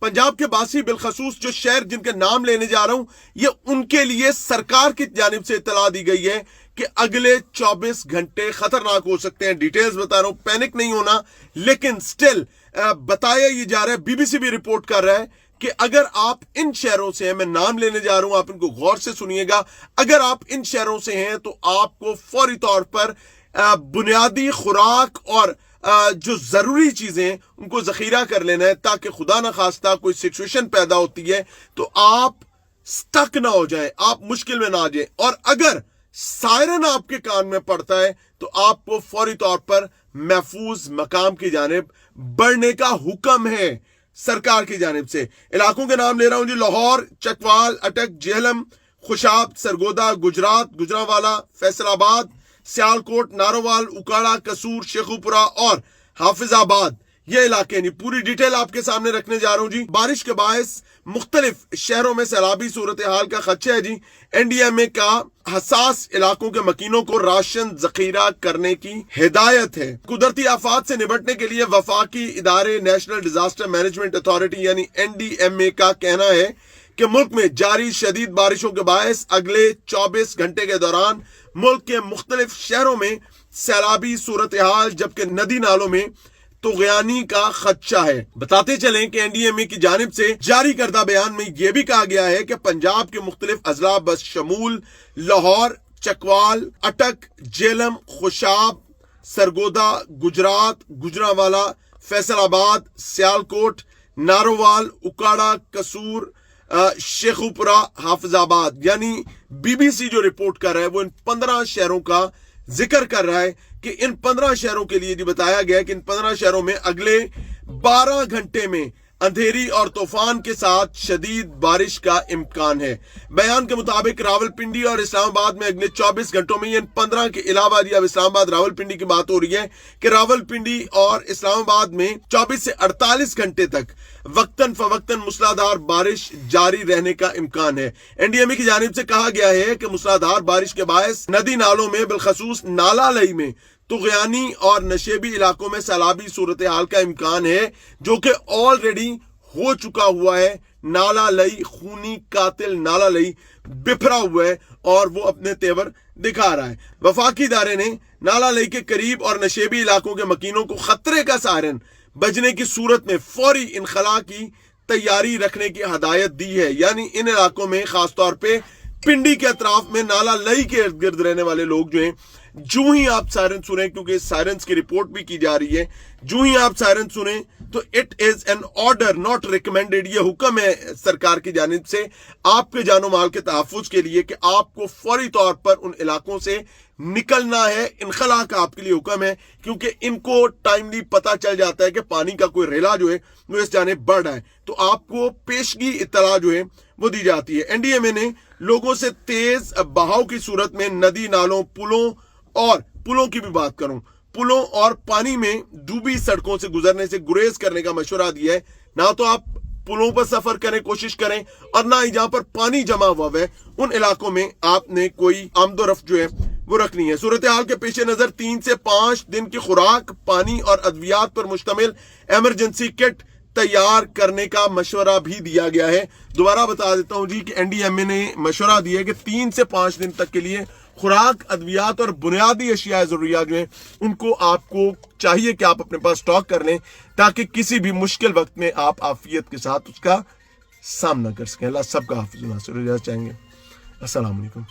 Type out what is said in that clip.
पंजाब के बासी बिलखसूस जो शहर जिनके नाम लेने जा रहा हूं, ये उनके लिए सरकार की जानिब से इत्तला दी गई है कि अगले 24 घंटे खतरनाक हो सकते हैं। डिटेल्स बता रहा हूं, पैनिक नहीं होना, लेकिन स्टिल बताया ये जा रहा है, बीबीसी भी रिपोर्ट कर रहा है कि अगर आप इन शहरों से हैं, मैं नाम लेने जा रहा हूं, आप इनको गौर से सुनिएगा, अगर आप इन शहरों से हैं तो आपको फौरी तौर पर बुनियादी खुराक और जो जरूरी चीजें उनको जखीरा कर लेना है, ताकि खुदा ना खास्ता कोई सिचुएशन पैदा होती है तो आप स्टक ना हो जाए, आप मुश्किल में ना आ जाए। और अगर सायरन आपके कान में पड़ता है तो आपको फौरी तौर पर महफूज मकाम की जानिब बढ़ने का हुक्म है सरकार की जानिब से। इलाकों के नाम ले रहा हूं जी, लाहौर, चकवाल, अटक, जेहलम, खुशाब, सरगोदा, गुजरात, गुजरांवाला, फैसलाबाद, सियालकोट, नारोवाल, उकाड़ा, कसूर, शेखुपुरा और हाफिजाबाद, ये इलाके नहीं। पूरी डिटेल आपके सामने रखने जा रहा हूं जी। बारिश के बायस मुख्तलिफ शहरों में सैलाबी सूरत हाल का खदशा है जी। एनडीएमए का हसास इलाकों के मकीनों को राशन जखीरा करने की हिदायत है। कुदरती आफात से निपटने के लिए वफाकी इदारे नेशनल डिजास्टर मैनेजमेंट अथॉरिटी यानी एनडीएमए का कहना है कि मुल्क में जारी शदीद बारिशों के बायस अगले 24 घंटे के दौरान मुल्क के मुख्तलिफ शहरों में सैलाबी सूरत हाल, जबकि नदी नालों में तुगयानी का खदशा है। बताते चलें कि एनडीएमए की जानिब से जारी करदा बयान में यह भी कहा गया है कि पंजाब के मुख्तलिफ अजला बशमूल लाहौर, चकवाल, अटक, जेहलम, खुशाब, सरगोदा, गुजरात, गुजरांवाला, फैसलाबाद, सियालकोट, नारोवाल, उकाड़ा, कसूर, शेखुपुरा, हाफिजाबाद, यानी बीबीसी जो रिपोर्ट कर रहा है वो इन 15 शहरों का जिक्र कर रहा है कि इन 15 शहरों के लिए बताया गया है कि इन 15 शहरों में अगले 12 घंटे में अंधेरी और तूफान के साथ शदीद बारिश का इम्कान है। बयान के मुताबिक रावलपिंडी और इस्लामाबाद में अगले 24 घंटों में, इन 15 के अलावा अब इस्लामाबाद रावलपिंडी की बात हो रही है कि रावलपिंडी और इस्लामाबाद में 24 से 48 घंटे तक वक्तन फवक्तन मूसलाधार बारिश जारी रहने का इम्कान है। एनडीएमए की जानिब से कहा गया है कि मूसलाधार बारिश के बायस नदी नालों में बिलखसूस नाला लई में तुगयानी और नशेबी इलाकों में सैलाबी सूरत हाल का इम्कान है, जो कि ऑलरेडी हो चुका हुआ है। नाला लई खूनी कातिल नाला लई बिफरा हुआ है और वो अपने तेवर दिखा रहा है। वफाकी इदारे ने नाला लई के करीब और नशेबी इलाकों के मकीनों को खतरे का सायरन बजने की सूरत में फौरी इनखला की तैयारी रखने की हदायत दी है। यानी इन इलाकों में खासतौर पे पिंडी के अतराफ में नाला लई के इर्द गिर्द रहने वाले लोग जो हैं, जो ही आप सायरन सुने, क्योंकि सायरन्स की रिपोर्ट भी की जा रही है, जो ही आप सायरन सुने तो it is an order not recommended, ये हुक्म है सरकार की जानिब से आपके जानो माल के तहफ्फुज के लिए कि आपको फौरी तौर पर उन इलाकों से निकलना है। इनखला का आपके लिए हुक्म है, क्योंकि इनको टाइमली पता चल जाता है कि पानी का कोई रेला जो है वो इस जानिब बढ़ रहा है, तो आपको पेशगी इत्तला जो है वो दी जाती है। एनडीएमए ने लोगों से तेज बहाव की सूरत में नदी नालों, पुलों की भी बात करूं, पुलों और पानी में डूबी सड़कों से गुजरने से गुरेज करने का मशवरा दिया है। ना तो आप पुलों पर सफर करें, कोशिश करें, और ना ही जहां पर पानी जमा हुआ है उन इलाकों में आपने कोई आमदोरफ्त जो है वो रखनी है। सूरत हाल के पेश नजर 3 से 5 दिन की खुराक, पानी और अद्वियात पर मुश्तमिल इमरजेंसी किट तैयार करने का मशवरा भी दिया गया है। दोबारा बता देता हूं जी कि एनडीएमए ने मशवरा दिया है कि 3 से 5 दिन तक के लिए खुराक, अद्वियात और बुनियादी अशिया जरूरियात जो है उनको आपको चाहिए कि आप अपने पास स्टॉक कर लें, ताकि किसी भी मुश्किल वक्त में आप आफियत के साथ उसका सामना कर सकें। अल्लाह सबका हाफिज़ नासिर चाहेंगे। अस्सलाम वालेकुम।